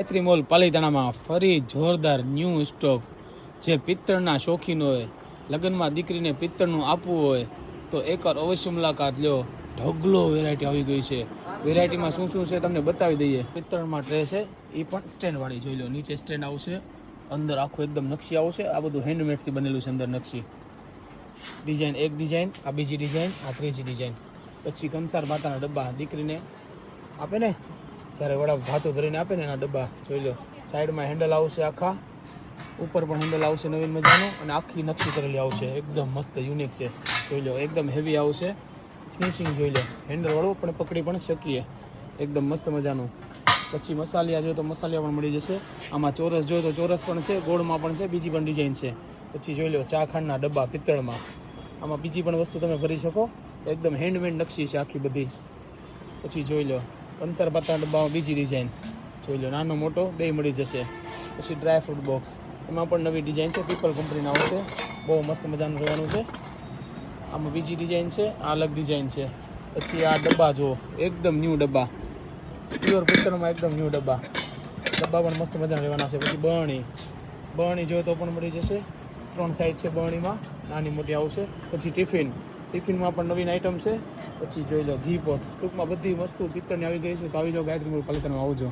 Gayatri mall પાલીતાણામાં ફરી જોરદાર new stock. જે પિત્તળના શોખીન હોય, લગ્નમાં દીકરીને પિત્તળનું આપવું હોય તો એકવાર અવશ્ય મુલાકાત લ્યો. ઢગલો વેરાયટી આવી ગઈ છે. વેરાયટીમાં શું શું છે તમને બતાવી દઈએ. પિત્તળમાં ટ્રે છે, એ પણ સ્ટેન્ડવાળી જોઈ લો. નીચે સ્ટેન્ડ આવશે, અંદર આખું એકદમ નકશી આવશે. આ બધું હેન્ડમેડથી બનેલું છે. અંદર નકશી ડિઝાઇન, એક ડિઝાઇન, આ બીજી ડિઝાઇન, આ ત્રીજી ડિઝાઇન. પછી કંસાર ભાતાના ડબ્બા દીકરીને આપે ને, જ્યારે વડા ભાતો ભરીને આપે ને, એના ડબ્બા જોઈ લો. સાઈડમાં હેન્ડલ આવશે, આખા ઉપર પણ હેન્ડલ આવશે નવીન મજાનું, અને આખી નકશી કરેલી આવશે. એકદમ મસ્ત યુનિક છે, જોઈ લો. એકદમ હેવી આવશે, ફિનિશિંગ જોઈ લો. હેન્ડલ વાળું પણ પકડી પણ શકીએ, એકદમ મસ્ત મજાનું. પછી મસાલિયા જોઈએ તો મસાલિયા પણ મળી જશે. આમાં ચોરસ જોઈએ તો ચોરસ પણ છે, ગોળમાં પણ છે, બીજી પણ ડિઝાઇન છે. પછી જોઈ લો ચા ખાંડના ડબ્બા પિત્તળમાં. આમાં બીજી પણ વસ્તુ તમે ભરી શકો. એકદમ હેન્ડમેડ નકશી છે આખી બધી. પછી જોઈ લો કંસાર ભાતાના ડબ્બામાં બીજી ડિઝાઇન જોઈ લો. નાનો મોટો બે મળી જશે. પછી ડ્રાય ફ્રૂટ બોક્સ, એમાં પણ નવી ડિઝાઇન છે, પીપલ કંપનીના આવશે. બહુ મસ્ત મજાનું રહેવાનું છે. આમાં બીજી ડિઝાઇન છે, આ અલગ ડિઝાઇન છે. પછી આ ડબ્બા જુઓ, એકદમ ન્યૂ ડબ્બા, પ્યોર પિત્તળમાં એકદમ ન્યૂ ડબ્બા. ડબ્બા પણ મસ્ત મજાના રહેવાના છે. પછી બરણી જોઈએ તો પણ મળી જશે. 3 સાઈઝ છે બરણીમાં, નાની મોટી આવશે. પછી ટિફિનમાં પણ નવીન આઈટમ છે. પછી જોઈ લો ઘી પોટ. ટૂંકમાં બધી વસ્તુ પિત્તળની આવી ગઈ છે. તો આવી જાઓ, ગાયત્રી મોલ પાલિતાણામાં આવજો.